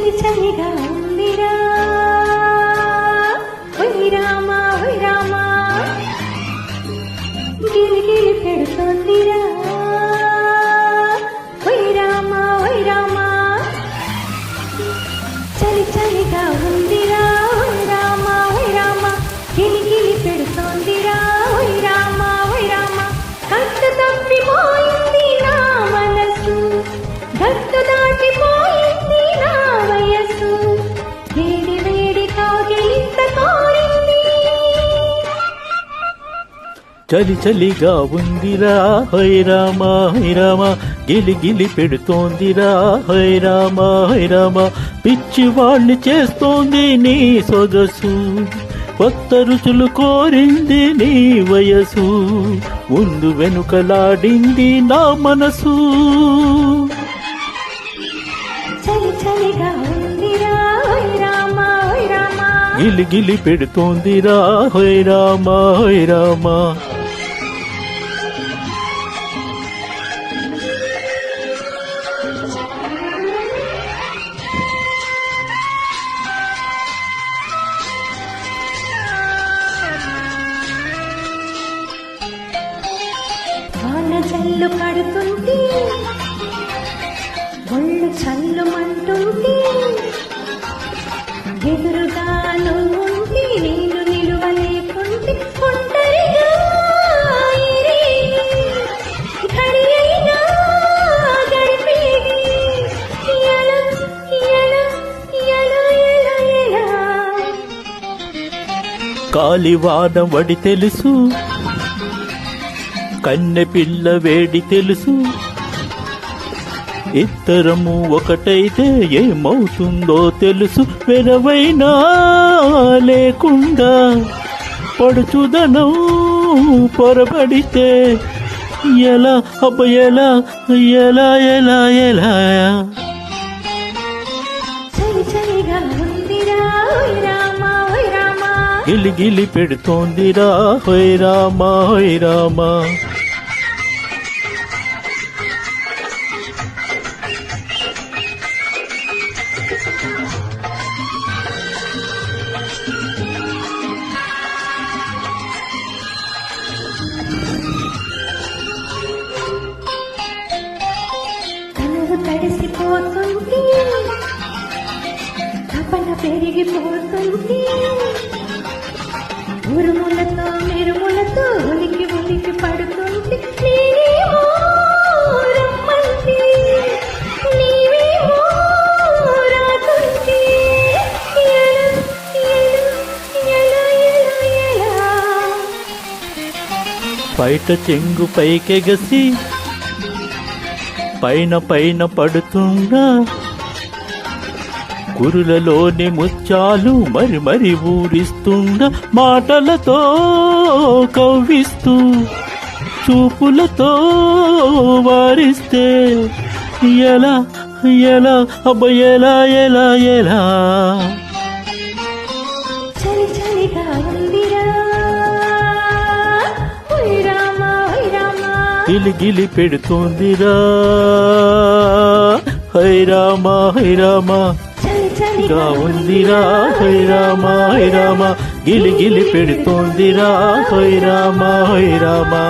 చలి చలిగా ఉందిరా ఓయ్ రామా ఓయ్ రామా గిలి గిలి పెడుతోందిరా ఓయ్ రామా ఓయ్ రామా చలి చలిగా ఉందిరా ఓయ్ రామా ఓయ్ రామా గిలి గిలి పెడుతోందిరా ఓయ్ రామా ఓయ్ రామా కట్టు తప్పిపోయింది నా మనసు గట్టు దాటిపోయింది నా వయసు వేడి వేడి కాగిలింత కోరింది చలి చలిగా ఉందిరా హోయ్ రామా హోయ్ రామా గిలి గిలి పెడుతోందిరా హోయ్ రామా హోయ్ రామా పిచ్చి వాళ్ళని చేస్తోంది నీ సొగసు కొత్త రుచులు కోరింది నీ వయసు ముందు వెనుకలాడింది నా మనసు చలి చలిగా ఉందిరా ఓయ్ రామా ఓయ్ రామా గిలి గిలి పెడుతోందిరా హోయ్ రామా హోయ్ రామా వాన జల్లు పడుతుంది ఒళ్ళు చల్లుమంటుంది ఎదురుగా నువ్వుంటే నేను నిలువలేకుంటే ఒంటరిగా ఘడి అయినా గడిపేది ఎలా ఎలా ఎలా ఎలా ఎలా కాలివాన వడి తెలుసు కన్నె పిల్ల వేడి తెలుసు ఇద్దరము ఒకటైతే ఏమవుతుందో తెలుసు వెరవైనా లేకుండా పడుచుదనం పొరబడితే ఎలా అబ్బ ఎలా ఎలా ఎలా ఎలా చలి చలిగా ఉందిరా ఓయ్ రామా ఓయ్ రామా గిలి గిలి పెడుతోందిరా హోయ్ రామా హోయ్ రామా కనువు తడిసిపోతుంది తపన పెరిగిపోతుంది ఉరుములతో మెరుములతో ఉలికి ఉలికి పడుతుంది నేనేమో రమ్మంది నీవేమో రాకుంది ఎలా ఎలా ఎలా ఎలా ఎలా బయట చెంగు పైకెగసి పైన పైన పడుతుందా కురులలోని ముత్యాలు మరి మరి ఊరిస్తుందా మాటలతో కవ్విస్తూ చూపులతో వారిస్తే ఎలా ఎలా అబ్బ ఎలా ఎలా ఎలా చలి చలిగా ఉందిరా ఓయ్ రామా ఓయ్ రామా గిలి గిలి పెడుతోందిరా హై రామా హై రామా చలి చలిగా గా ఉందిరా high Rama high Rama Geeli Geeli పెడుతోందిరా high Rama high Rama